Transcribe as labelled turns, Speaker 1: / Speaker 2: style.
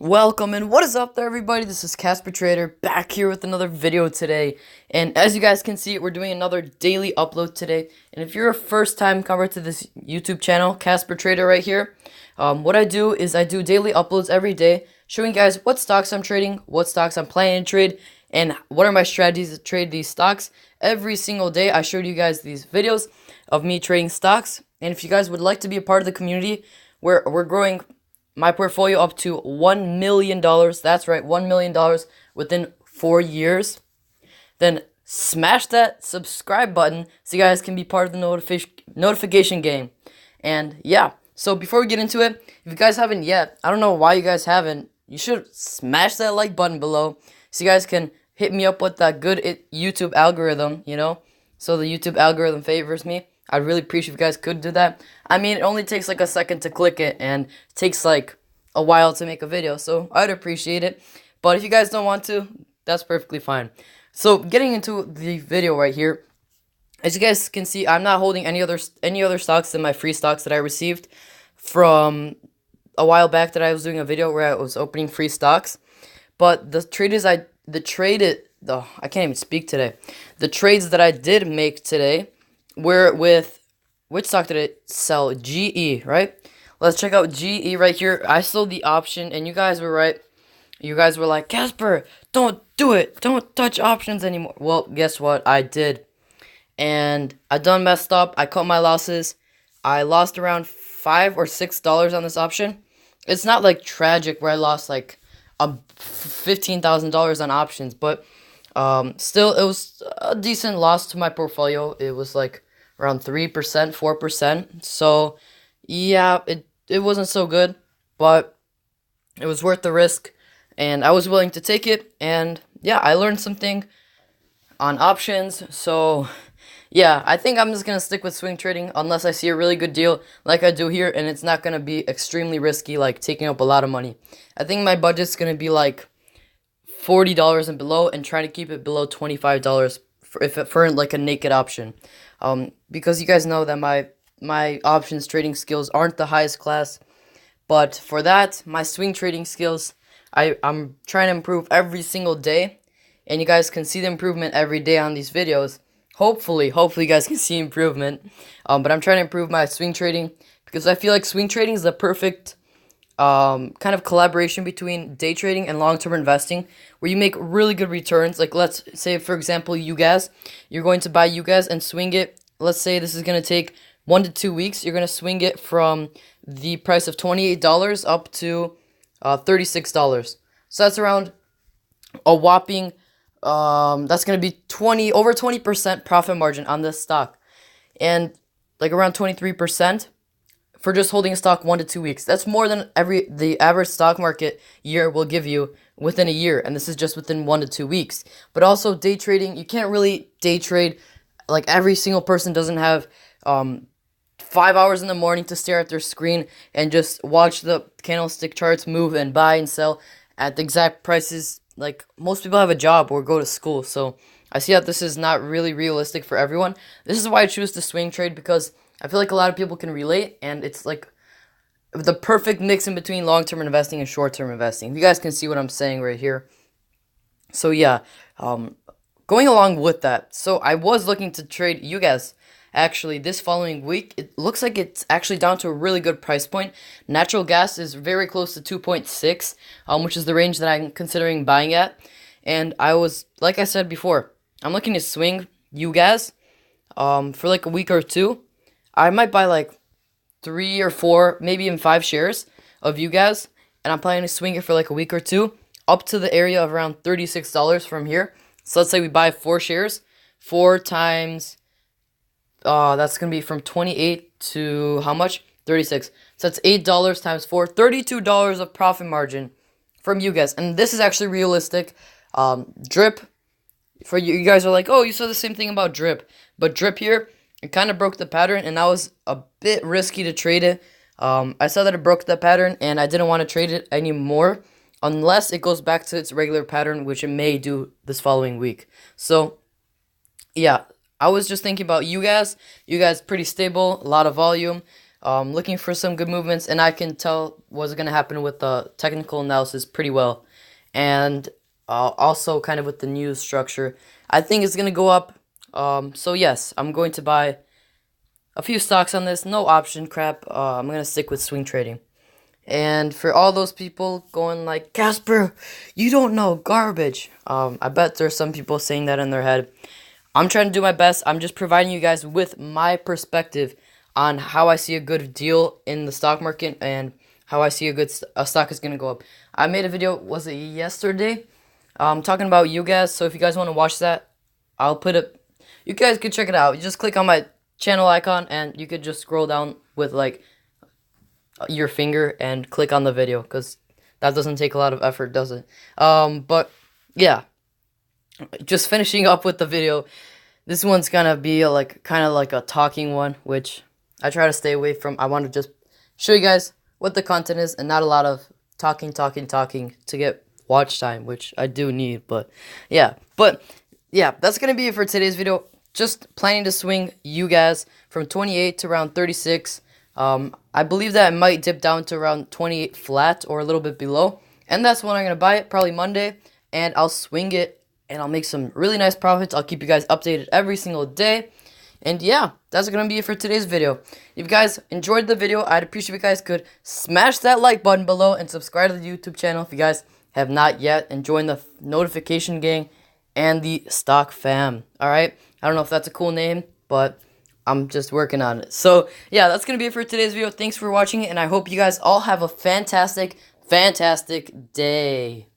Speaker 1: Welcome and what is up there, everybody? This is Casper Trader back here with another video today. And as you guys can see, we're doing another daily upload today. And if you're a first time comer to this YouTube channel, Casper Trader right here, what I do is I do daily uploads every day, showing you guys what stocks I'm trading, what stocks I'm planning to trade, and what are my strategies to trade these stocks. Every single day, I showed you guys these videos of me trading stocks. And if you guys would like to be a part of the community, where we're growing my portfolio up to $1 million. That's right, $1 million within 4 years. Then smash that subscribe button so you guys can be part of the notification game. And yeah, so before we get into it, if you guys haven't yet, I don't know why you guys haven't, you should smash that like button below so you guys can hit me up with that good YouTube algorithm, so the YouTube algorithm favors me. I'd really appreciate if you guys could do that. I mean, it only takes like a second to click it, and it takes like a while to make a video, so I'd appreciate it. But if you guys don't want to, that's perfectly fine. So, getting into the video right here, as you guys can see, I'm not holding any other stocks than my free stocks that I received from a while back that I was doing a video where I was opening free stocks. But the trades I can't even speak today. The trades that I did make today were with, which stock did it sell? GE, right? Let's check out GE right here. I sold the option, and you guys were right. You guys were like, Casper, don't do it. Don't touch options anymore. Well, guess what? I did. And I done messed up. I cut my losses. I lost around $5 or $6 on this option. It's not like tragic where I lost like $15,000 on options, but still, it was a decent loss to my portfolio. It was like around 3%, 4%. So, yeah, it wasn't so good, but it was worth the risk, and I was willing to take it. And yeah, I learned something on options. So, yeah, I think I'm just gonna stick with swing trading unless I see a really good deal like I do here, and it's not gonna be extremely risky, like taking up a lot of money. I think my budget's gonna be like $40 and below, and try to keep it below $25 for like a naked option, because you guys know that my options trading skills aren't the highest class, but for that, my swing trading skills, I'm trying to improve every single day, and you guys can see the improvement every day on these videos. Hopefully you guys can see improvement, but I'm trying to improve my swing trading because I feel like swing trading is the perfect kind of collaboration between day trading and long-term investing, where you make really good returns. Like, let's say, for example, you're going to buy and swing it. Let's say this is going to take 1 to 2 weeks. You're going to swing it from the price of $28 up to $36. So that's around a whopping, that's going to be over 20% profit margin on this stock, and like around 23% for just holding a stock 1 to 2 weeks. That's more than the average stock market year will give you within a year, and this is just within 1 to 2 weeks. But also day trading, you can't really day trade. Like, every single person doesn't have 5 hours in the morning to stare at their screen and just watch the candlestick charts move and buy and sell at the exact prices. Like, most people have a job or go to school, so I see that this is not really realistic for everyone. This is why I choose to swing trade, because I feel like a lot of people can relate, and it's like the perfect mix in between long-term investing and short-term investing. You guys can see what I'm saying right here. So yeah, going along with that, so I was looking to trade actually this following week. It looks like it's actually down to a really good price point. Natural gas is very close to 2.6, which is the range that I'm considering buying at. And I was, like I said before, I'm looking to swing for like a week or two. I might buy like 3 or 4, maybe even 5 shares of and I'm planning to swing it for like a week or two up to the area of around $36 from here. So let's say we buy 4 shares, 4 times, that's going to be from 28 to how much? 36. So that's $8 times 4, $32 of profit margin from And this is actually realistic. Drip, for you guys are like, oh, you said the same thing about drip, but drip here, it kind of broke the pattern, and that was a bit risky to trade it. I saw that it broke the pattern, and I didn't want to trade it anymore unless it goes back to its regular pattern, which it may do this following week. So, yeah, I was just thinking about you guys pretty stable, a lot of volume. looking for some good movements, and I can tell what's going to happen with the technical analysis pretty well. And also kind of with the news structure. I think it's going to go up. So yes, I'm going to buy a few stocks on this. No option crap. I'm going to stick with swing trading. And for all those people going like, Casper, you don't know, garbage. I bet there's some people saying that in their head. I'm trying to do my best. I'm just providing you guys with my perspective on how I see a good deal in the stock market and how I see a stock is going to go up. I made a video, was it yesterday? Talking about you guys. So if you guys want to watch that, I'll put it. You guys could check it out. You just click on my channel icon and you could just scroll down with like your finger and click on the video, because that doesn't take a lot of effort, does it? But yeah, just finishing up with the video. This one's gonna be kind of like a talking one, which I try to stay away from. I want to just show you guys what the content is and not a lot of talking to get watch time, which I do need. But yeah, that's gonna be it for today's video. Just planning to swing you guys from 28 to around 36. I believe that it might dip down to around 28 flat or a little bit below. And that's when I'm going to buy it, probably Monday. And I'll swing it and I'll make some really nice profits. I'll keep you guys updated every single day. And yeah, that's going to be it for today's video. If you guys enjoyed the video, I'd appreciate if you guys could smash that like button below and subscribe to the YouTube channel if you guys have not yet. And join the notification gang and the stock fam. Alright? I don't know if that's a cool name, but I'm just working on it. So, yeah, that's going to be it for today's video. Thanks for watching, and I hope you guys all have a fantastic day.